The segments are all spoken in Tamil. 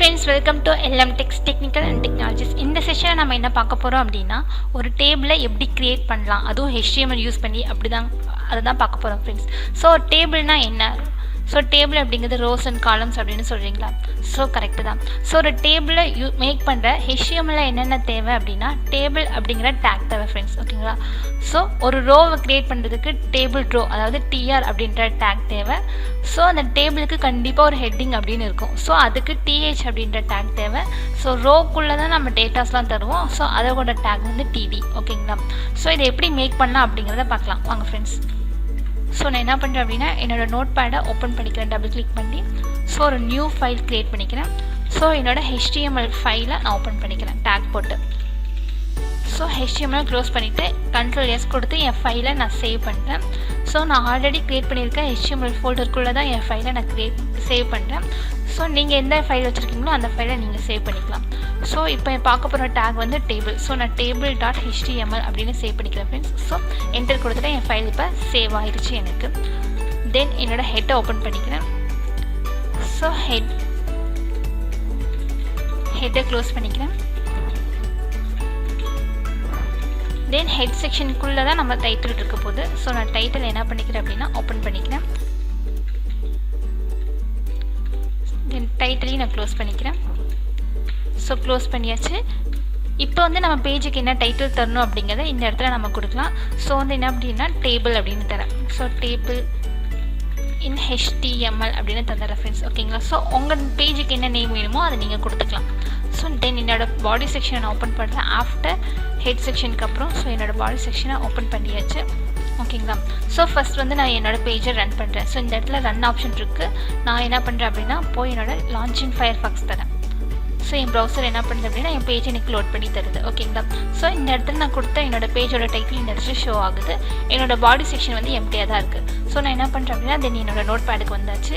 friends, welcome to Lmtechs Technical and Technologies. இந்த செஷனில் நம்ம என்ன பார்க்க போகிறோம் அப்படின்னா ஒரு டேபிளை எப்படி கிரியேட் பண்ணலாம், அதுவும் HTML யூஸ் பண்ணி அதுதான் பார்க்க போகிறோம் ஃப்ரெண்ட்ஸ். ஸோ டேபிள்னா என்ன? ஸோ டேபிள் அப்படிங்கிறது ரோஸ் அண்ட் காலம்ஸ் அப்படின்னு சொல்கிறீங்களா? ஸோ கரெக்டு தான். ஸோ ஒரு டேபிளை மேக் பண்ணுற HTML என்னென்ன தேவை அப்படின்னா டேபிள் அப்படிங்கிற டேக் தேவை ஃப்ரெண்ட்ஸ், ஓகேங்களா? ஸோ ஒரு ரோவை க்ரியேட் பண்ணுறதுக்கு டேபிள் ரோ, அதாவது டிஆர் அப்படின்ற டேக் தேவை. ஸோ அந்த டேபிளுக்கு கண்டிப்பாக ஒரு ஹெட்டிங் அப்படின்னு இருக்கும். ஸோ அதுக்கு டிஹெச் அப்படின்ற டேக் தேவை. ஸோ ரோக்குள்ளே தான் நம்ம டேட்டாஸ்லாம் தருவோம். ஸோ அதோட டேக் வந்து டிடி, ஓகேங்களா? ஸோ இதை எப்படி மேக் பண்ணலாம் அப்படிங்கிறத பார்க்கலாம் வாங்க ஃப்ரெண்ட்ஸ். ஸோ நான் என்ன பண்ணுறேன் அப்படின்னா என்னோடய நோட் பேடை ஓப்பன் பண்ணிக்கிறேன், டபுள் கிளிக் பண்ணி. ஸோ ஒரு நியூ ஃபைல் க்ரியேட் பண்ணிக்கிறேன். ஸோ என்னோடய HTML ஃபைலை நான் ஓப்பன் பண்ணிக்கிறேன் டேக் போட்டு. ஸோ HTML க்ளோஸ் பண்ணிவிட்டு Ctrl+S கொடுத்து என் ஃபைலை நான் சேவ் பண்ணுறேன். ஸோ நான் ஆல்ரெடி க்ரியேட் பண்ணியிருக்கேன் HTML ஃபோல்டருக்குள்ளே தான் என் ஃபைலை நான் சேவ் பண்ணுறேன். ஸோ நீங்கள் எந்த ஃபைல் வச்சுருக்கீங்களோ அந்த ஃபைலை நீங்கள் சேவ் பண்ணிக்கலாம். ஸோ இப்போ பார்க்க போகிற டேக் வந்து டேபிள். ஸோ நான் table.html அப்படின்னு சேவ் பண்ணிக்கிறேன் ஃப்ரெண்ட்ஸ். ஸோ என்டர் கொடுத்துட்டு என் ஃபைல் இப்போ சேவ் ஆயிடுச்சு எனக்கு. தென் என்னோடய ஹெட்டை ஓப்பன் பண்ணிக்கிறேன். ஸோ ஹெட்டை க்ளோஸ் பண்ணிக்கிறேன். தென் ஹெட் செக்ஷனுக்குள்ளே தான் நம்ம டைட்டில் இருக்க போகுது. ஸோ நான் டைட்டில் என்ன பண்ணிக்கிறேன் அப்படின்னா ஓப்பன் பண்ணிக்கிறேன். தென் டைட்டிலையும் நான் க்ளோஸ் பண்ணிக்கிறேன். ஸோ க்ளோஸ் பண்ணியாச்சு. இப்போ வந்து நம்ம பேஜுக்கு என்ன டைட்டில் தரணும் அப்படிங்கிறத இந்த இடத்துல நம்ம கொடுக்கலாம். ஸோ வந்து என்ன அப்படின்னா டேபிள் அப்படின்னு தரேன். ஸோ டேபிள் இன் HTML அப்படின்னு தந்துடுறேன் ஃப்ரெண்ட்ஸ், ஓகேங்களா? ஸோ உங்கள் பேஜுக்கு என்ன நேம் வேணுமோ அதை நீங்கள் கொடுத்துக்கலாம். ஸோ தென் என்னோடய பாடி செக்ஷனை நான் ஓப்பன் பண்ணுறேன் ஆஃப்டர் ஹெட் செக்ஷனுக்கு அப்புறம். ஸோ என்னோடய பாடி செக்ஷனை ஓப்பன் பண்ணியாச்சு, ஓகேங்களா? ஸோ ஃபஸ்ட் வந்து நான் என்னோடய பேஜை ரன் பண்ணுறேன். ஸோ இந்த இடத்துல ரன் ஆப்ஷன் இருக்குது. நான் என்ன பண்ணுறேன் அப்படின்னா போய் என்னோடய லான்ச்சிங் ஃபயர்ஃபாக்ஸ் தரேன். ஸோ என் ப்ரௌசர் என்ன பண்ணுது அப்படின்னா என் பேஜ் எனக்கு லோட் பண்ணி தருது, ஓகேங்களா? ஸோ இந்த இடத்துல நான் கொடுத்த என்னோடய பேஜோட டைட்டில் இந்த இடத்துல ஷோ ஆகுது. என்னோடய பாடி செக்ஷன் வந்து எம்டியாக தான் இருக்குது. ஸோ நான் என்ன பண்ணுறேன் அப்படின்னா தென் என்னோடய நோட் பேடுக்கு வந்தாச்சு.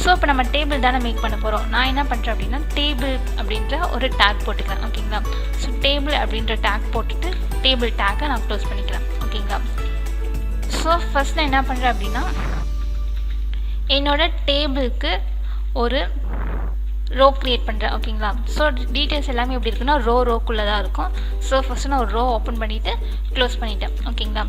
ஸோ இப்போ நம்ம டேபிள் தானே மேக் பண்ண போகிறோம். நான் என்ன பண்ணுறேன் அப்படின்னா டேபிள் அப்படின்ற ஒரு டேக் போட்டுக்கிறேன், ஓகேங்களா? ஸோ டேபிள் அப்படின்ற டேக் போட்டுட்டு டேபிள் டேக்கை நான் க்ளோஸ் பண்ணிக்கிறேன், ஓகேங்களா? ஸோ ஃபஸ்ட் நான் என்ன பண்ணுறேன் அப்படின்னா என்னோட டேபிளுக்கு ஒரு ரோ க்ரியேட் பண்ணுறேன், ஓகேங்களா? ஸோ டீட்டெயில்ஸ் எல்லாமே எப்படி இருக்குன்னா ரோக்குள்ளே தான் இருக்கும். ஸோ ஃபஸ்ட்டு நான் ஒரு ரோ ஓப்பன் பண்ணிவிட்டு க்ளோஸ் பண்ணிவிட்டேன், ஓகேங்களா?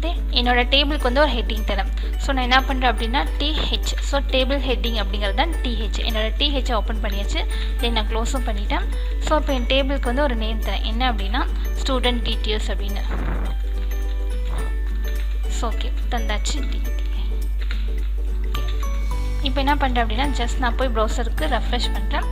தென் என்னோட டேபிளுக்கு வந்து ஒரு ஹெட்டிங் தரேன். ஸோ நான் என்ன பண்ணுறேன் அப்படின்னா டிஹெச். ஸோ டேபிள் ஹெட்டிங் அப்படிங்கிறது தான் டிஹெச். என்னோடய டிஹெச்சை ஓப்பன் பண்ணியாச்சு. தென் நான் க்ளோஸும் பண்ணிட்டேன். ஸோ இப்போ என் டேபிளுக்கு வந்து ஒரு நேம் தரேன். என்ன அப்படின்னா ஸ்டூடெண்ட் டீட்டெயில்ஸ் அப்படின்னு. ஸோ ஓகே தந்தாச்சு. இப்போ என்ன பண்ணுறேன் அப்படின்னா ஜஸ்ட் நான் போய் ப்ரௌசருக்கு ரெஃப்ரெஷ் பண்ணுறேன்.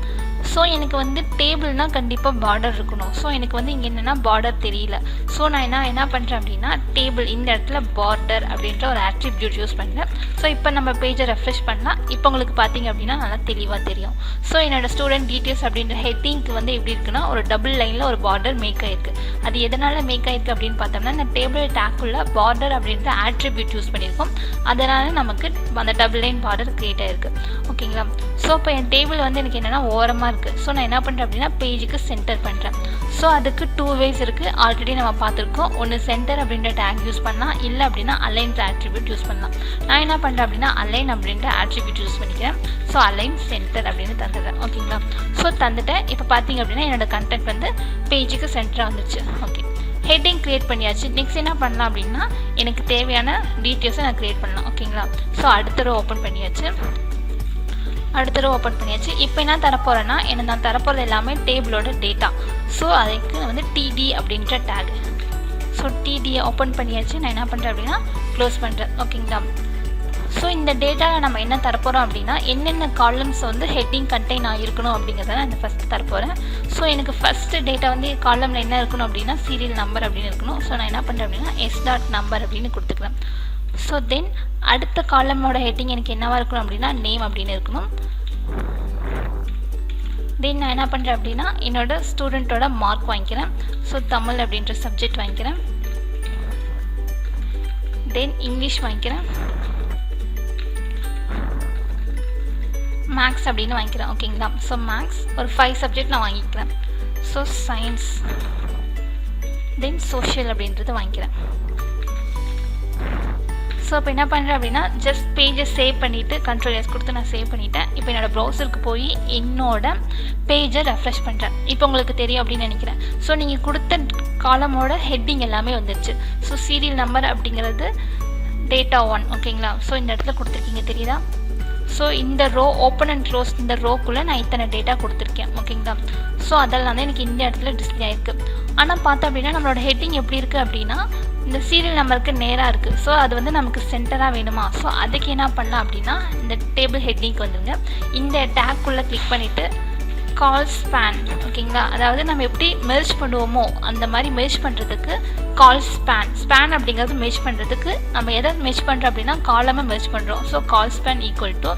ஸோ எனக்கு வந்து டேபிள்னால் கண்டிப்பாக பார்டர் இருக்கணும். ஸோ எனக்கு வந்து இங்கே என்னென்னா பார்டர் தெரியல. ஸோ நான் என்ன பண்ணுறேன் அப்படின்னா டேபிள் இந்த இடத்துல பார்டர் அப்படின்ற ஒரு ஆட்ரிபியூட் யூஸ் பண்ணுறேன். ஸோ இப்போ நம்ம பேஜை ரெஃப்ரெஷ் பண்ணலாம். இப்போ உங்களுக்கு பார்த்தீங்க அப்படின்னா நல்லா தெளிவாக தெரியும். ஸோ என்னோடய ஸ்டூடெண்ட் டீட்டெயில்ஸ் அப்படின்ற ஹெட்டிங்க்கு வந்து எப்படி இருக்குன்னா ஒரு டபுள் லைனில் ஒரு பார்டர் மேக் ஆகிருக்கு. அது எதனால் மேக் ஆகிருக்கு அப்படின்னு பார்த்தோம்னா இந்த டேபிள் டேக்குள்ள பார்டர் அப்படின்ற ஆட்ரிபியூட் யூஸ் பண்ணியிருக்கோம். அதனால் நமக்கு அந்த டபுள் லைன் பார்டர் க்ரியேட் ஆகிருக்கு, ஓகேங்களா? ஸோ இப்போ என் டேபிள் வந்து எனக்கு என்னென்னா ஓரமாக இருக்குது. ஸோ நான் என்ன பண்ணுறேன் அப்படின்னா பேஜுக்கு சென்டர் பண்ணுறேன். ஸோ அதுக்கு 2 ways இருக்குது. ஆல்ரெடி நம்ம பார்த்துருக்கோம். ஒன்று சென்டர் அப்படின்ற டேக் யூஸ் பண்ணலாம், இல்லை அப்படின்னா அலைன்ற ஆட்ரிபியூட் யூஸ் பண்ணலாம். நான் என்ன பண்ணுறேன் அப்படின்னா அலைன் அப்படின்ற ஆட்ரிபியூட் யூஸ் பண்ணிக்கிறேன். ஸோ அலைன் சென்டர் அப்படின்னு தந்துடுறேன், ஓகேங்களா? ஸோ தந்துட்டேன். இப்போ பார்த்தீங்க அப்படின்னா என்னோடய கண்டென்ட் வந்து பேஜுக்கு சென்டராக வந்துச்சு, ஓகே. ஹெட்டிங் க்ரியேட் பண்ணியாச்சு. நெக்ஸ்ட் என்ன பண்ணலாம் அப்படின்னா எனக்கு தேவையான டீட்டெயில்ஸை நான் க்ரியேட் பண்ணலாம், ஓகேங்களா? ஸோ அடுத்த ரோ ஓப்பன் பண்ணியாச்சு. இப்போ என்ன தரப்போகிறேன்னா நான் தரப்போகிறது எல்லாமே டேபிளோட டேட்டா. ஸோ அதுக்கு வந்து டிடி அப்படின்ற டேக். ஸோ டிடியை ஓப்பன் பண்ணியாச்சு. நான் என்ன பண்ணுறேன் அப்படின்னா க்ளோஸ் பண்ணுறேன், ஓகேங்களா? ஸோ இந்த டேட்டாவில் நம்ம என்ன தரப்போகிறோம் அப்படின்னா என்னென்ன காலம்ஸ் வந்து ஹெட்டிங் கண்டெயின் ஆகிருக்கணும் அப்படிங்கிறத நான் இந்த ஃபஸ்ட்டு தரப்போகிறேன். ஸோ எனக்கு ஃபஸ்ட்டு டேட்டா வந்து காலமில் என்ன இருக்கணும் அப்படின்னா சீரியல் நம்பர் அப்படின்னு இருக்கணும். ஸோ நான் என்ன பண்ணுறேன் அப்படின்னா S.number அப்படின்னு கொடுத்துக்கிறேன். ஸோ தென் அடுத்த காலமோட ஹெட்டிங் எனக்கு என்னவாக இருக்கணும் அப்படின்னா நேம் அப்படின்னு இருக்கணும். தென் நான் என்ன பண்ணுறேன் அப்படின்னா என்னோடய ஸ்டூடெண்ட்டோட மார்க் வாங்கிக்கிறேன். ஸோ தமிழ் அப்படின்ற சப்ஜெக்ட் வாங்கிக்கிறேன். தென் இங்கிலீஷ் வாங்கிக்கிறேன். மேக்ஸ் அப்படின்னு வாங்கிக்கிறேன், ஓகேங்களா? ஸோ மேக்ஸ் ஒரு 5 சப்ஜெக்ட் நான் வாங்கிக்கிறேன். ஸோ சயின்ஸ் தென் சோஷியல் அப்படின்றது வாங்கிக்கிறேன். ஸோ இப்போ என்ன பண்ணுறேன் அப்படின்னா ஜஸ்ட் பேஜை சேவ் பண்ணிவிட்டு Ctrl+S கொடுத்து நான் சேவ் பண்ணிட்டேன். இப்போ என்னோடய ப்ரௌசருக்கு போய் என்னோட பேஜை ரெஃப்ரெஷ் பண்ணுறேன். இப்போ உங்களுக்கு தெரியும் அப்படின்னு நினைக்கிறேன். ஸோ நீங்கள் கொடுத்த காலமோட ஹெட்டிங் எல்லாமே வந்துடுச்சு. ஸோ சீரியல் நம்பர் அப்படிங்கிறது டேட்டா 1 ஓகேங்களா. ஸோ இந்த இடத்துல கொடுத்துருக்கீங்க தெரியுதா. ஸோ இந்த ரோ ஓப்பன் அண்ட் க்ளோஸ் இந்த ரோக்குள்ளே நான் இத்தனை டேட்டா கொடுத்துருக்கேன் ஓகேங்களா. ஸோ அதெல்லாம் தான் எனக்கு இந்த இடத்துல டிஸ்பிளே ஆயிருக்கு. ஆனால் பார்த்தோம் அப்படின்னா நம்மளோட ஹெட்டிங் எப்படி இருக்குது அப்படின்னா இந்த சீரியல் நம்பருக்கு நேராக இருக்குது. ஸோ அது வந்து நமக்கு சென்டராக வேணுமா. ஸோ அதுக்கு என்ன பண்ணலாம் அப்படின்னா இந்த டேபிள் ஹெட்டிங்க்கு வந்துடுங்க. இந்த டேக்குள்ளே கிளிக் பண்ணிவிட்டு colspan ஓகேங்களா. அதாவது நம்ம எப்படி மெர்ஜ் பண்ணுவோமோ அந்த மாதிரி மெர்ஜ் பண்ணுறதுக்கு colspan ஸ்பேன் அப்படிங்கிறது மெர்ஜ் பண்ணுறதுக்கு நம்ம எதை மெர்ஜ் பண்ணுறோம் அப்படின்னா காலமை மெர்ஜ் பண்ணுறோம். ஸோ colspan ஈக்குவல் டு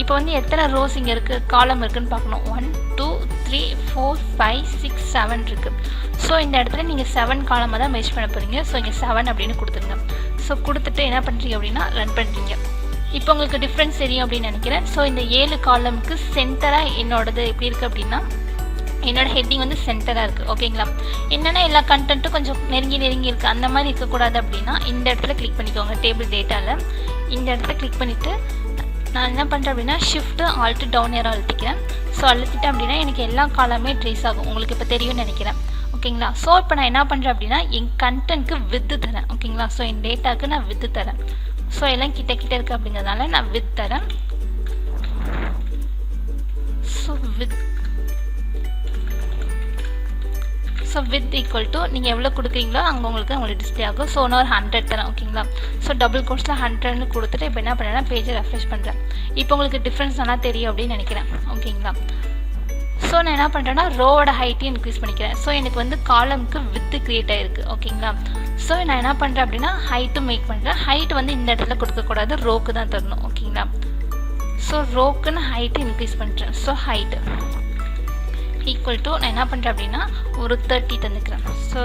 இப்போ வந்து எத்தனை ரோஸ் இங்கே இருக்குது காலம் இருக்குதுன்னு பார்க்கணும். 1 2 3 4 5 6 7 இருக்குது. ஸோ இந்த இடத்துல நீங்கள் 7 காலமாக தான் மெர்ஜ் பண்ண போகிறீங்க. ஸோ இங்கே 7 அப்படின்னு கொடுத்துருங்க. ஸோ கொடுத்துட்டு என்ன பண்ணுறீங்க அப்படின்னா ரன் பண்ணுறீங்க. இப்போ உங்களுக்கு டிஃப்ரென்ஸ் தெரியும் அப்படின்னு நினைக்கிறேன். ஸோ இந்த 7 காலமுக்கு சென்டராக என்னோடது எப்படி இருக்குது அப்படின்னா என்னோடய ஹெட்டிங் வந்து சென்டராக இருக்குது ஓகேங்களா. என்னென்னா எல்லா கண்டென்ட்டும் கொஞ்சம் நெருங்கி இருக்குது அந்த மாதிரி இருக்கக்கூடாது அப்படின்னா இந்த இடத்துல கிளிக் பண்ணிக்கோங்க. டேபிள் டேட்டாவில் இந்த இடத்துல கிளிக் பண்ணிவிட்டு நான் என்ன பண்ணுறேன் அப்படின்னா ஷிஃப்ட் ஆல்ட் டவுன் ஏரோ அழுத்திக்கிறேன். ஸோ அழுத்திட்டேன் அப்படின்னா எனக்கு எல்லா காலமே ட்ரேஸ் ஆகும். உங்களுக்கு இப்போ தெரியும்னு நினைக்கிறேன் ஓகேங்களா. ஸோ இப்போ நான் என்ன பண்ணுறேன் அப்படின்னா என் கண்டென்ட்க்கு வித்து தரேன் ஓகேங்களா. ஸோ என் டேட்டாவுக்கு நான் வித்து தரேன். ஸோ எல்லாம் கிட்ட இருக்குது அப்படிங்கிறதுனால நான் வித் தரேன். ஸோ வித் ஈக்குவல் டு நீங்கள் எவ்வளோ கொடுக்குறீங்களோ அங்கே உங்களுக்கு டிஸ்பிளே ஆகும். ஸோ நான் ஒரு 100 தரேன் ஓகேங்களா. ஸோ டபுள் கோர்ஸில் 100ன்னு கொடுத்துட்டு இப்போ என்ன பண்ணுறேன்னா பேஜை ரெஃப்ரெஷ் பண்ணுறேன். இப்போ உங்களுக்கு டிஃப்ரென்ஸ் நல்லா தெரியும் அப்படின்னு நினைக்கிறேன் ஓகேங்களா. ஸோ நான் என்ன பண்ணுறேன்னா ரோவோட ஹைட்டையும் இன்க்ரீஸ் பண்ணிக்கிறேன். ஸோ எனக்கு வந்து காலமுக்கு வித்து க்ரியேட் ஆகிருக்கு ஓகேங்களா. ஸோ நான் என்ன பண்ணுறேன் அப்படின்னா ஹைட்டும் மேக் பண்ணுறேன். ஹைட் வந்து இந்த இடத்துல கொடுக்கக்கூடாது, ரோக்கு தான் தரணும் ஓகேங்களா. ஸோ ரோக்குன்னு ஹைட்டு இன்க்ரீஸ் பண்ணுறேன். ஸோ ஹைட்டு ஈக்குவல் டு நான் என்ன பண்ணுறேன் அப்படின்னா ஒரு 30 தந்துக்கிறேன். ஸோ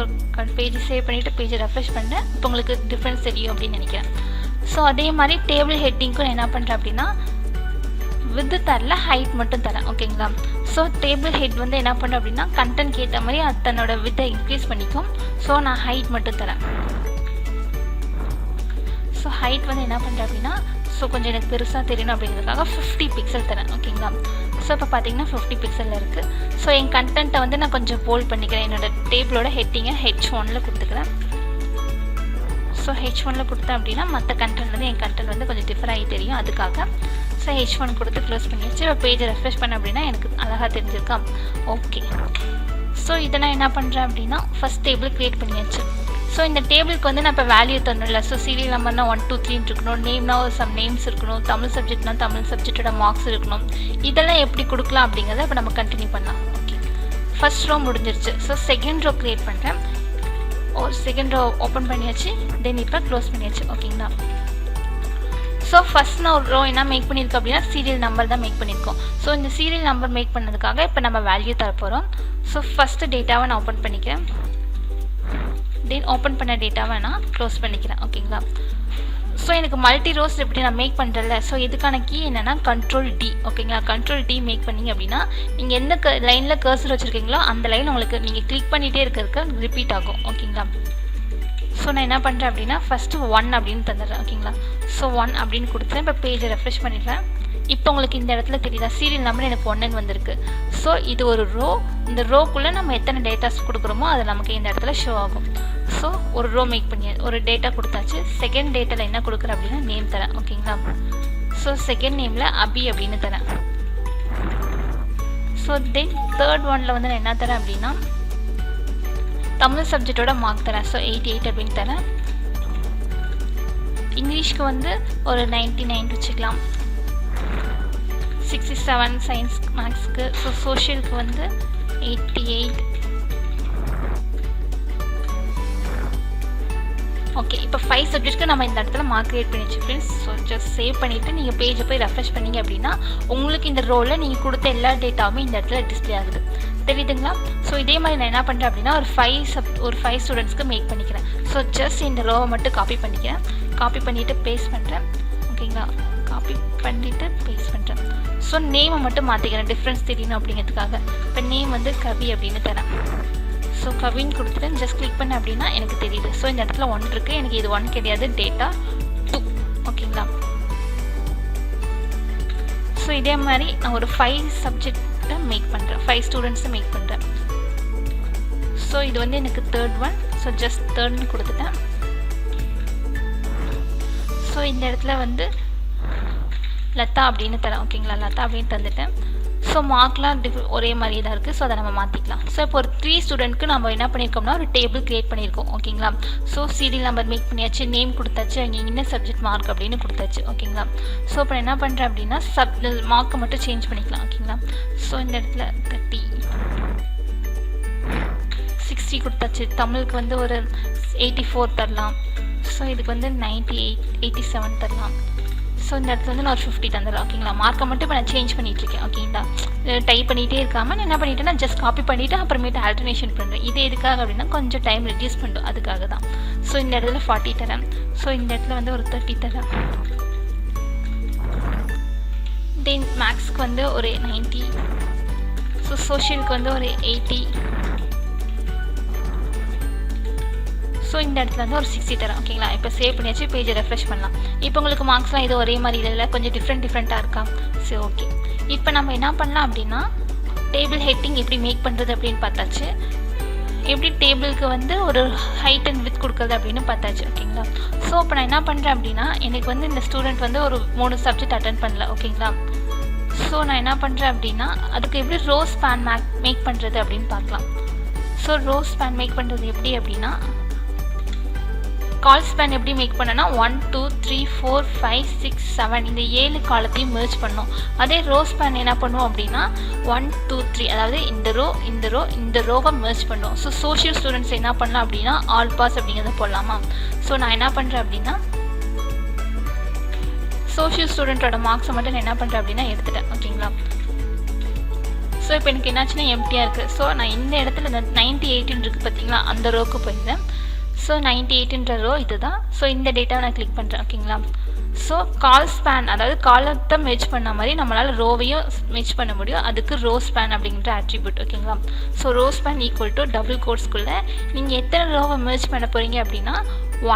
பேஜ் சேவ் பண்ணிவிட்டு பேஜை ரெஃப்ரெஷ் பண்ணுறேன். இப்போ உங்களுக்கு டிஃப்ரென்ஸ் தெரியும் அப்படின்னு நினைக்கிறேன். ஸோ அதே மாதிரி டேபிள் ஹெட்டிங்க்கும் நான் என்ன பண்ணுறேன் அப்படின்னா வித்து தரல ஹைட் மட்டும் தரேன் ஓகேங்களா. ஸோ டேபிள் ஹெட் வந்து என்ன பண்ணுறேன் அப்படின்னா கண்டென்ட் ஏற்ற மாதிரி அது தன்னோட வித்தை இன்க்ரீஸ் பண்ணிக்கும். ஸோ நான் ஹைட் மட்டும் தரேன். ஸோ ஹைட் வந்து என்ன பண்ணுறேன் அப்படின்னா ஸோ கொஞ்சம் எனக்கு பெருசாக தெரியணும் அப்படிங்கிறதுக்காக 50 பிக்சல் தரேன் ஓகேங்களா. ஸோ இப்போ பார்த்தீங்கன்னா 50 பிக்சலில் இருக்குது. ஸோ என் கண்டென்ட்டை வந்து நான் கொஞ்சம் போல்ட் பண்ணிக்கிறேன். என்னோடய டேபிளோட ஹெட்டிங்கை H1 கொடுத்துக்கிறேன். ஸோ H1 கொடுத்தேன் அப்படின்னா மற்ற கண்டென்ட் வந்து என் கண்டென்ட் வந்து கொஞ்சம் டிஃபர் ஆகி தெரியும் அதுக்காக. ஸோ H1 கொடுத்து க்ளோஸ் பண்ணியாச்சு. இப்போ பேஜை ரெஃப்ரெஷ் பண்ண அப்படின்னா எனக்கு அழகாக தெரிஞ்சிருக்கா ஓகே. ஸோ இதை நான் என்ன பண்ணுறேன் அப்படின்னா ஃபஸ்ட் டேபிள் க்ரியேட் பண்ணியாச்சு. ஸோ இந்த டேபிளுக்கு வந்து நான் இப்போ வேல்யூ தரணும்ல. ஸோ சீரியல் நம்பர்னா 1 2 3 இருக்கணும். நேம்னா சம் நேம்ஸ் இருக்கணும். தமிழ் சப்ஜெக்ட்னா தமிழ் சப்ஜெக்டோட மார்க்ஸ் இருக்கணும். இதெல்லாம் எப்படி கொடுக்கலாம் அப்படிங்கிறத இப்போ நம்ம கண்டினியூ பண்ணலாம் ஓகே. ஃபர்ஸ்ட் ரோ முடிஞ்சிருச்சு. ஸோ செகண்ட் ரோ க்ரியேட் பண்ணுறேன். ஒரு செகண்ட் ரோ ஓப்பன் பண்ணியாச்சு. தென் இப்போ க்ளோஸ் பண்ணியாச்சு ஓகேங்களா. ஸோ ஃபஸ்ட் நான் ஒரு ரோ என்ன மேக் பண்ணியிருக்கோம் அப்படின்னா சீரியல் நம்பர் தான் மேக் பண்ணியிருக்கோம். ஸோ இந்த சீரியல் நம்பர் மேக் பண்ணதுக்காக இப்போ நம்ம வேல்யூ தர போகிறோம். ஸோ ஃபஸ்ட்டு டேட்டாவை நான் ஓப்பன் பண்ணிக்கிறேன். தென் ஓப்பன் பண்ண டேட்டாவை நான் க்ளோஸ் பண்ணிக்கிறேன் ஓகேங்களா. ஸோ எனக்கு மல்டி ரோஸ் எப்படி நான் மேக் பண்ணுறல. ஸோ இதுக்கான கீ என்னென்னா Ctrl D ஓகேங்களா. Ctrl D மேக் பண்ணிங்க அப்படின்னா நீங்கள் எந்த லைனில் கர்சர் வச்சுருக்கீங்களோ அந்த லைன் உங்களுக்கு நீங்கள் கிளிக் பண்ணிகிட்டே இருக்க ரிப்பீட் ஆகும் ஓகேங்களா. ஸோ நான் என்ன பண்ணுறேன் அப்படின்னா ஃபஸ்ட்டு 1 அப்படின்னு தந்துடுறேன் ஓகேங்களா. ஸோ 1 அப்படின்னு கொடுத்துறேன். இப்போ பேஜை ரெஃப்ரெஷ் பண்ணிடுறேன். இப்போ உங்களுக்கு இந்த இடத்துல தெரியுதா சீரியல் நம்பர் எனக்கு 1ன்னு வந்திருக்கு. ஸோ இது ஒரு ரோ. இந்த ரோக்குள்ளே நம்ம எத்தனை டேட்டாஸ் கொடுக்குறோமோ அது நமக்கு இந்த இடத்துல ஷோ ஆகும். ஸோ ஒரு ரோ மேக் பண்ணி ஒரு டேட்டா கொடுத்தாச்சு. செகண்ட் டேட்டாவில் என்ன கொடுக்குறேன் அப்படின்னா நேம் தரேன் ஓகேங்களா. ஸோ செகண்ட் நேமில் அபி அப்படின்னு தரேன். ஸோ தென் தேர்ட் ஒனில் வந்து நான் என்ன தரேன் அப்படின்னா தமிழ் சப்ஜெக்டோட மார்க் தரேன். ஸோ 88 அப்படின்னு தரேன். இங்கிலீஷ்க்கு வந்து ஒரு 99 வச்சுக்கலாம். 67 சயின்ஸ் மேக்ஸ்க்கு. ஸோ சோஷியலுக்கு வந்து 88. ஓகே இப்போ 5 சப்ஜெக்ட்க்கு நம்ம இந்த இடத்துல மார்க் கிரியேட் பண்ணி வச்சு ஃப்ரெண்ட்ஸ். ஸோ ஜஸ்ட் சேவ் பண்ணிவிட்டு நீங்கள் பேஜை போய் ரெஃப்ரெஷ் பண்ணிங்க அப்படின்னா உங்களுக்கு இந்த ரோவில் நீங்கள் கொடுத்த எல்லா டேட்டாவுமே இந்த இடத்துல டிஸ்பிளே ஆகுது தெரியுதுங்களா. ஸோ இதே மாதிரி நான் என்ன பண்ணுறேன் அப்படின்னா ஒரு 5 ஸ்டூடெண்ட்ஸ்க்கு மேக் பண்ணிக்கிறேன். ஸோ ஜஸ்ட் இந்த ரோவை மட்டும் காப்பி பண்ணிக்கிறேன். காப்பி பண்ணிவிட்டு பேஸ்ட் பண்ணுறேன் ஓகேங்களா. காப்பி பண்ணிவிட்டு பேஸ்ட் பண்ணுறேன். ஸோ நேமை மட்டும் மாற்றிக்கிறேன் டிஃப்ரென்ஸ் தெரியணும் அப்படிங்கிறதுக்காக. இப்போ நேம் வந்து கவி அப்படின்னு தரேன். ஸோ கவின்னு கொடுத்துட்டு ஜஸ்ட் கிளிக் பண்ண அப்படின்னா எனக்கு தெரியுது. ஸோ இந்த இடத்துல 1 இருக்குது. எனக்கு இது 1 கிடையாது டேட்டா 2 ஓகேங்களா. ஸோ இதே மாதிரி நான் ஒரு 5 சப்ஜெக்டை மேக் பண்ணுறேன், 5 ஸ்டூடெண்ட்ஸை மேக் பண்ணுறேன். ஸோ இது வந்து எனக்கு தேர்ட் ஒன். ஸோ ஜஸ்ட் தேர்ட்னு கொடுத்துட்டேன். ஸோ இந்த இடத்துல வந்து லதா அப்படின்னு தரேன். ஓகேங்களா, லதா அப்படின்னு தந்துட்டேன். ஸோ மார்க்லாம் ஒரே மாதிரி தான் இருக்குது. ஸோ அதை நம்ம மாற்றிக்கலாம். ஸோ இப்போ ஒரு 3 ஸ்டூடெண்ட்க்கு நம்ம என்ன பண்ணியிருக்கோம்னா ஒரு டேபிள் க்ரியேட் பண்ணியிருக்கோம். ஓகேங்களா. ஸோ சீரியல் நம்பர் மேக் பண்ணியாச்சு, நேம் கொடுத்தாச்சு, அங்கே என்ன சப்ஜெக்ட் மார்க் அப்படின்னு கொடுத்தாச்சு. ஓகேங்களா. ஸோ இப்போ என்ன பண்ணுறேன் அப்படின்னா மார்க்கை மட்டும் சேஞ்ச் பண்ணிக்கலாம். ஓகேங்களா. ஸோ இந்த இடத்துல 30 60 கொடுத்தாச்சு. தமிழுக்கு வந்து ஒரு 84 தரலாம். ஸோ இதுக்கு வந்து 98 87 தரலாம். ஸோ இந்த இடத்துல வந்து நான் ஒரு 50 தந்துடலாம். ஓகேங்களா. மார்க்கை மட்டும் இப்போ நான் சேஞ்ச் பண்ணிகிட்ருக்கேன். ஓகேங்களா. டைப் பண்ணிகிட்டே இருக்காமல் நான் என்ன பண்ணிட்டேன்னா ஜஸ்ட் காப்பி பண்ணிவிட்டு அப்புறமேட்டு ஆல்டர்னேஷன் பண்ணுறேன். இது எதுக்காக அப்படின்னா கொஞ்சம் டைம் ரெடியூஸ் பண்ணும், அதுக்காக தான். ஸோ இந்த இடத்துல 40 தரேன். ஸோ இந்த இடத்துல வந்து ஒரு 30 தரேன். தென் மேக்ஸ்க்கு வந்து ஒரு 90. ஸோ சோஷியலுக்கு வந்து ஒரு 80. ஸோ இந்த இடத்துல வந்து ஒரு 60 தரேன். ஓகேங்களா. இப்போ சேவ் பண்ணியாச்சு, பேஜை ரெஃப்ரெஷ் பண்ணலாம். இப்போ உங்களுக்கு மார்க்ஸ்லாம் இது ஒரே மாதிரி இல்லை, கொஞ்சம் டிஃப்ரெண்ட்டாக இருக்கா? சரி, ஓகே. இப்போ நம்ம என்ன பண்ணலாம் அப்படின்னா டேபிள் ஹெட்டிங் எப்படி மேக் பண்ணுறது அப்படின்னு பார்த்தாச்சு. எப்படி டேபிளுக்கு வந்து ஒரு ஹைட் அண்ட் வித் கொடுக்குறது அப்படின்னு பார்த்தாச்சு. ஓகேங்களா. ஸோ இப்போ நான் என்ன பண்ணுறேன் அப்படின்னா எனக்கு வந்து இந்த ஸ்டூடெண்ட் வந்து ஒரு 3 சப்ஜெக்ட் அட்டென்ட் பண்ணல. ஓகேங்களா. ஸோ நான் என்ன பண்ணுறேன் அப்படின்னா அதுக்கு எப்படி ரோஸ் ஸ்பேன் மேக் பண்ணுறது அப்படின்னு பார்க்கலாம். ஸோ ரோஸ் ஸ்பேன் மேக் பண்ணுறது எப்படி அப்படின்னா கால்ஸ்பேன் எப்படி மேக் பண்ணனா 1 2 3 4 5 6 7 இந்த 7 காலத்தையும் மெர்ஜ் பண்ணோம். அதே ரோஸ்பேன் என்ன பண்ணுவோம் அப்படின்னா 1 2 3 அதாவது இந்த ரோவை மெர்ஜ் பண்ணுவோம். ஸோ சோஷியல் ஸ்டூடெண்ட்ஸ் என்ன பண்ணலாம் அப்படின்னா ஆல் பாஸ் அப்படிங்கிறத போடலாமா. ஸோ நான் என்ன பண்ணுறேன் அப்படின்னா சோஷியல் ஸ்டூடெண்ட்டோட மார்க்ஸை மட்டும் நான் என்ன பண்ணுறேன் அப்படின்னா எடுத்துட்டேன். ஓகேங்களா. ஸோ இப்போ எனக்கு என்னாச்சுன்னா எம்டியாக இருக்குது. ஸோ நான் இந்த இடத்துல 98 இருக்குது பார்த்தீங்களா, அந்த ரோக்கு போயிருந்தேன். ஸோ 98ன்ற ரோ இது தான். ஸோ இந்த டேட்டாவை நான் கிளிக் பண்ணுறேன். ஓகேங்களா. ஸோ கால்ஸ்பேன் அதாவது காலத்தை மெர்ஜ் பண்ண மாதிரி நம்மளால் ரோவையும் மெர்ஜ் பண்ண முடியும். அதுக்கு ரோஸ்பேன் அப்படிங்கிற ஆட்ரிபியூட். ஓகேங்களா. ஸோ ரோஸ்பேன் ஈக்குவல் டு டபுள் கோட்ஸ்குள்ளே நீங்கள் எத்தனை ரோவை மெர்ஜ் பண்ண போகிறீங்க அப்படின்னா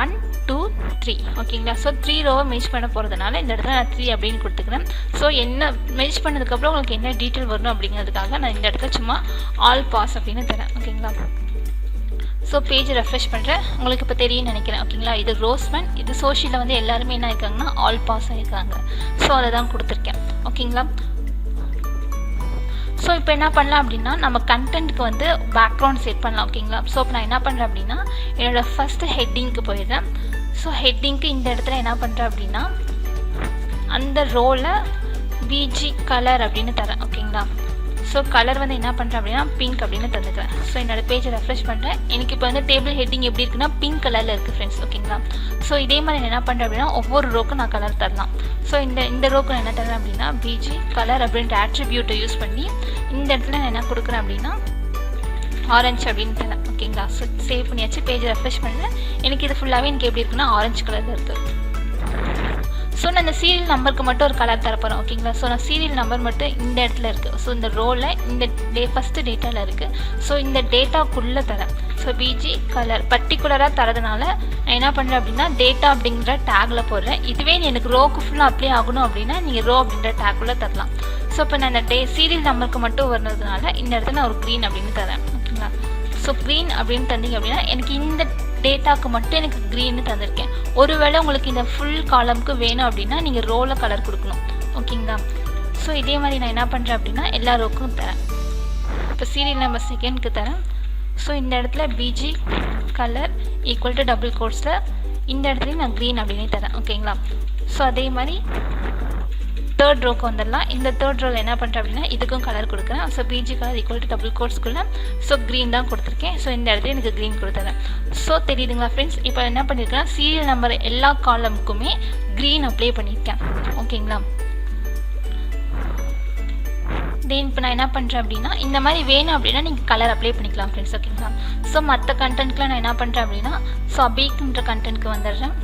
1 2 3. ஓகேங்களா. ஸோ 3 ரோவை மெர்ஜ் பண்ண போகிறதுனால இந்த இடத்துல நான் 3 அப்படின்னு கொடுத்துக்கிறேன். ஸோ என்ன மெர்ஜ் பண்ணதுக்கப்புறம் உங்களுக்கு என்ன டீட்டெயில் வரணும் அப்படிங்கிறதுக்காக நான் இந்த இடத்துல சும்மா ஆல் பாஸ் அப்படின்னு தரேன். ஓகேங்களா. ஸோ பேஜ் ரெஃப்ரெஷ் பண்ணுறேன். உங்களுக்கு இப்போ தெரியும்னு நினைக்கிறேன். ஓகேங்களா. இது ரோஸ்மேன், இது சோஷியலில் வந்து எல்லாருமே என்ன இருக்காங்கன்னா ஆல் பாஸ் ஆகிருக்காங்க. ஸோ அதை தான் கொடுத்துருக்கேன். ஓகேங்களா. ஸோ இப்போ என்ன பண்ணலாம் அப்படின்னா நம்ம கண்டென்ட்டுக்கு வந்து பேக்ரவுண்ட் செட் பண்ணலாம். ஓகேங்களா. ஸோ இப்போ நான் என்ன பண்ணுறேன் அப்படின்னா என்னோடய ஃபஸ்ட்டு ஹெட்டிங்க்கு போயிடுறேன். ஸோ ஹெட்டிங்க்கு இந்த இடத்துல என்ன பண்ணுறேன் அப்படின்னா அந்த ரோவில் பிஜி கலர் அப்படின்னு தரேன். ஓகேங்களா. ஸோ கலர் வந்து என்ன பண்ணுறேன் அப்படின்னா பிங்க் அப்படின்னு தந்துக்கிறேன். ஸோ என்னோட பேஜை ரெஃப்ரெஷ் பண்ணுறேன். எனக்கு இப்போ வந்து டேபிள் ஹெட்டிங் எப்படி இருக்குன்னா பிங்க் கலரில் இருக்குது ஃப்ரெண்ட்ஸ். ஓகேங்களா. ஸோ இதே மாதிரி நான் என்ன பண்ணுறேன் அப்படின்னா ஒவ்வொரு ரோக்கும் நான் கலர் தரலாம். ஸோ இந்த ரோக்கு நான் என்ன தரேன் அப்படின்னா பிஜி கலர் அப்படின்ற ஆட்ரிபியூட்டை யூஸ் பண்ணி இந்த இடத்துல நான் என்ன கொடுக்குறேன் அப்படின்னா ஆரஞ்சு அப்படின்னு தரேன். ஓகேங்களா. ஸோ சேவ் பண்ணியாச்சு, பேஜை ரெஃப்ரெஷ் பண்ணுறேன். எனக்கு இது ஃபுல்லாகவே எனக்கு எப்படி இருக்குன்னா ஆரஞ்சு கலரில் இருக்குது. ஸோ நான் இந்த சீரியல் நம்பருக்கு மட்டும் ஒரு கலர் தரப்போகிறேன். ஓகேங்களா. ஸோ நான் சீரியல் நம்பர் மட்டும் இந்த இடத்துல இருக்குது. ஸோ இந்த ரோவில் இந்த ஃபஸ்ட்டு டேட்டாவில் இருக்குது. ஸோ இந்த டேட்டாக்குள்ளே தரேன். ஸோ பிஜி கலர் பர்டிகுலராக தரதுனால நான் என்ன பண்ணுறேன் அப்படின்னா டேட்டா அப்படிங்கிற டேக்கில் போடுறேன். இதுவே எனக்கு ரோக்கு ஃபுல்லாக அப்ளை ஆகணும் அப்படின்னா நீங்கள் ரோ அப்படின்ற டேக்குள்ளே தரலாம். ஸோ இப்போ நான் இந்த சீரியல் நம்பருக்கு மட்டும் வர்றதுனால இந்த இடத்துல நான் ஒரு க்ரீன் அப்படின்னு தரேன். ஓகேங்களா. ஸோ க்ரீன் அப்படின்னு தந்தீங்க அப்படின்னா எனக்கு இந்த டேட்டாவுக்கு மட்டும் எனக்கு க்ரீன்னு தந்திருக்கேன். ஒருவேளை உங்களுக்கு இந்த ஃபுல் காலமுக்கு வேணும் அப்படின்னா நீங்கள் ரோவில் கலர் கொடுக்கணும். ஓகேங்களா. ஸோ இதே மாதிரி நான் என்ன பண்ணுறேன் அப்படின்னா எல்லா ரோக்கும் தரேன். இப்போ சீரியல் நம்பர் செகண்ட்க்கு தரேன். ஸோ இந்த இடத்துல BG colour equal to double கோட்ஸில் இந்த இடத்துலையும் நான் க்ரீன் அப்படின்னு தரேன். ஓகேங்களா. ஸோ அதே மாதிரி தேர்ட் ரோக்கு வந்துடலாம். இந்த தேர்ட் ரோவில் என்ன பண்ணுறேன் அப்படின்னா இதுக்கும் கலர் கொடுக்குறேன். So BG colour equal to double கோட்ஸ்குள்ளே ஸோ க்ரீன் தான் கொடுத்துருக்கேன். ஸோ இந்த இடத்துல எனக்கு க்ரீன் கொடுத்துறேன். ஸோ தெரியுதுங்களா ஃப்ரெண்ட்ஸ். இப்போ என்ன பண்ணியிருக்கேன்னா சீரியல் நம்பர் எல்லா காலமுக்குமே க்ரீன் அப்ளை பண்ணியிருக்கேன். ஓகேங்களா. தென் இப்போ நான் என்ன பண்ணுறேன் அப்படின்னா இந்த மாதிரி வேணும் அப்படின்னா நீங்கள் கலர் அப்ளை பண்ணிக்கலாம் ஃப்ரெண்ட்ஸ். ஓகேங்களா. ஸோ மற்ற கண்டென்ட்க்குலாம் நான் என்ன பண்ணுறேன் அப்படின்னா ஸோ அபிக்குன்ற கண்டென்ட்க்கு வந்துடுறேன்.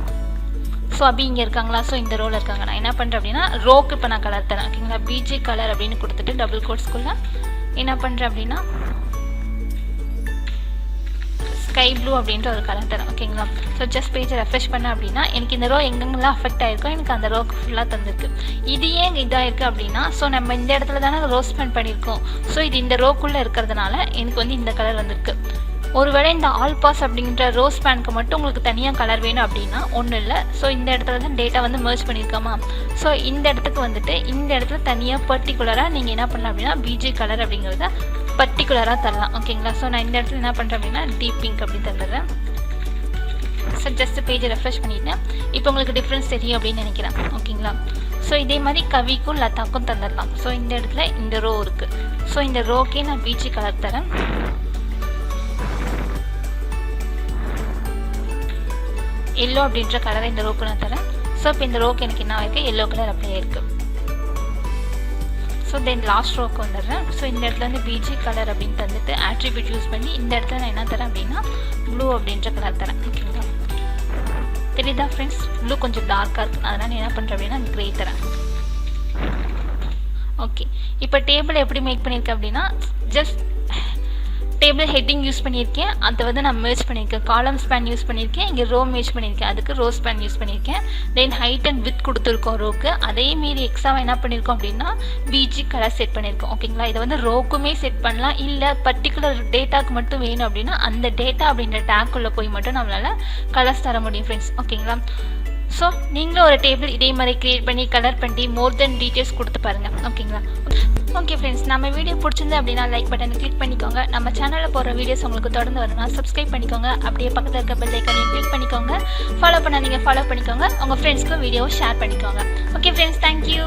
ஸோ அபி இங்கே இருக்காங்களா, ஸோ இந்த ரோவில் இருக்காங்க. நான் என்ன பண்ணுறேன் அப்படின்னா ரோக்கு இப்போ நான் கலர் தரேன். ஓகேங்களா. பிஜி கலர் அப்படின்னு கொடுத்துட்டு டபுள் கோட்ஸ்குள்ளே என்ன பண்ணுறேன் அப்படின்னா ஸ்கை ப்ளூ அப்படின்ற ஒரு கலர் தரேன். ஓகேங்களா? ஸோ ஜஸ்ட் பேஜை ரெஃப்ரெஷ் பண்ண அப்படின்னா எனக்கு இந்த ரோ எங்கெங்கெல்லாம் அஃபெக்ட் ஆகிருக்கோ எனக்கு அந்த ரோக்கு ஃபுல்லாக தந்திருக்கு. இது ஏன் இதாக இருக்குது அப்படின்னா, ஸோ நம்ம இந்த இடத்துல தானே ரோஸ்பேன் பண்ணியிருக்கோம். ஸோ இது இந்த ரோக்குள்ளே இருக்கிறதுனால எனக்கு வந்து இந்த கலர் வந்திருக்கு. ஒருவேளை இந்த ஆல் பாஸ் அப்படிங்கிற ரோஸ் பேனுக்கு மட்டும் உங்களுக்கு தனியாக கலர் வேணும் அப்படின்னா ஒன்றும் இல்லை. ஸோ இந்த இடத்துல தான் டேட்டா வந்து மெர்ஜ் பண்ணியிருக்கோமா. ஸோ இந்த இடத்துக்கு வந்துட்டு இந்த இடத்துல தனியாக பர்டிகுலராக நீங்கள் என்ன பண்ணலாம் அப்படின்னா பிஜி கலர் அப்படிங்கிறத பர்டிகுலராக தரலாம். ஓகேங்களா? ஸோ நான் இந்த இடத்துல என்ன பண்ணுறேன் அப்படின்னா டீப் பிங்க் அப்படி தந்துடுறேன். ஸோ ஜஸ்ட் பேஜை ரெஃப்ரெஷ் பண்ணிவிட்டேன். இப்போ உங்களுக்கு டிஃப்ரென்ஸ் தெரியும் அப்படின்னு நினைக்கிறேன். ஓகேங்களா? ஸோ இதே மாதிரி கவிக்கும் லதாக்கும் தந்துடலாம். ஸோ இந்த இடத்துல இந்த ரோ இருக்குது. ஸோ இந்த ரோக்கே நான் பிஜி கலர் தரேன். எல்லோ அப்படின்ற கலரை இந்த ரோக்கு நான் தரேன். ஸோ இப்போ இந்த ரோக்கு எனக்கு என்ன ஆயிருக்கு, எல்லோ கலர் அப்படியே இருக்குது. ஸோ தென் லாஸ்ட் ரோக்கு வந்துடுறேன். ஸோ இந்த இடத்துல வந்து பிஜி கலர் அப்படின்னு தந்துட்டு ஆட்ரிபியூட் யூஸ் பண்ணி இந்த இடத்துல நான் என்ன தரேன் அப்படின்னா ப்ளூ அப்படின்ற கலர் தரேன். ஓகேங்களா? தெரியுதா ஃப்ரெண்ட்ஸ்? ப்ளூ கொஞ்சம் டார்க்காக இருக்குது, அதனால் நான் என்ன பண்ணுறேன் அப்படின்னா க்ரே தரேன். ஓகே, இப்போ டேபிள் எப்படி மேக் பண்ணியிருக்கேன் அப்படின்னா ஜஸ்ட் டேபிள் ஹெட்டிங் யூஸ் பண்ணியிருக்கேன், அதை வந்து நான் மெர்ஜ் பண்ணியிருக்கேன். காலம் ஸ்பேன் யூஸ் பண்ணியிருக்கேன், இங்கே ரோ மெர்ஜ் பண்ணியிருக்கேன், அதுக்கு ரோ ஸ்பேன் யூஸ் பண்ணியிருக்கேன். தென் ஹைட் அண்ட் வித் கொடுத்துருக்கோம் ரோக்கு. அதே மீறி எக்ஸ்ட்ராவாக என்ன பண்ணியிருக்கோம் அப்படின்னா பிஜி கலர் செட் பண்ணியிருக்கோம். ஓகேங்களா? இதை வந்து ரோக்குமே செட் பண்ணலாம், இல்லை பர்டிகுலர் டேட்டாவுக்கு மட்டும் வேணும் அப்படின்னா அந்த டேட்டா அப்படின்ற டேக்குள்ளே போய் மட்டும் நம்மளால் கலர்ஸ் தர முடியும் ஃப்ரெண்ட்ஸ். ஓகேங்களா? ஸோ நீங்களும் ஒரு டேபிள் இதே மாதிரி க்ரியேட் பண்ணி கலர் பண்ணி மோர் தென் டீட்டெயில்ஸ் கொடுத்து பாருங்கள். ஓகேங்களா? ஓகே ஃப்ரெண்ட்ஸ், நம்ம வீடியோ பிடிச்சிருந்து அப்படின்னா லைக் பட்டனை கிளிக் பண்ணிக்கோங்க. நம்ம சேனலில் போகிற வீடியோஸ் உங்களுக்கு தொடர்ந்து வரணும்னா சப்ஸ்கிரைப் பண்ணிக்கோங்க. அப்படியே பக்கத்தில் இருக்க பெல் ஐக்கானையும் கிளிக் பண்ணிக்கோங்க. ஃபாலோ பண்ண நீங்கள் ஃபாலோ பண்ணிக்கோங்க. உங்கள் ஃப்ரெண்ட்ஸ்க்கும் வீடியோவை ஷேர் பண்ணிக்கோங்க. Okay friends, thank you.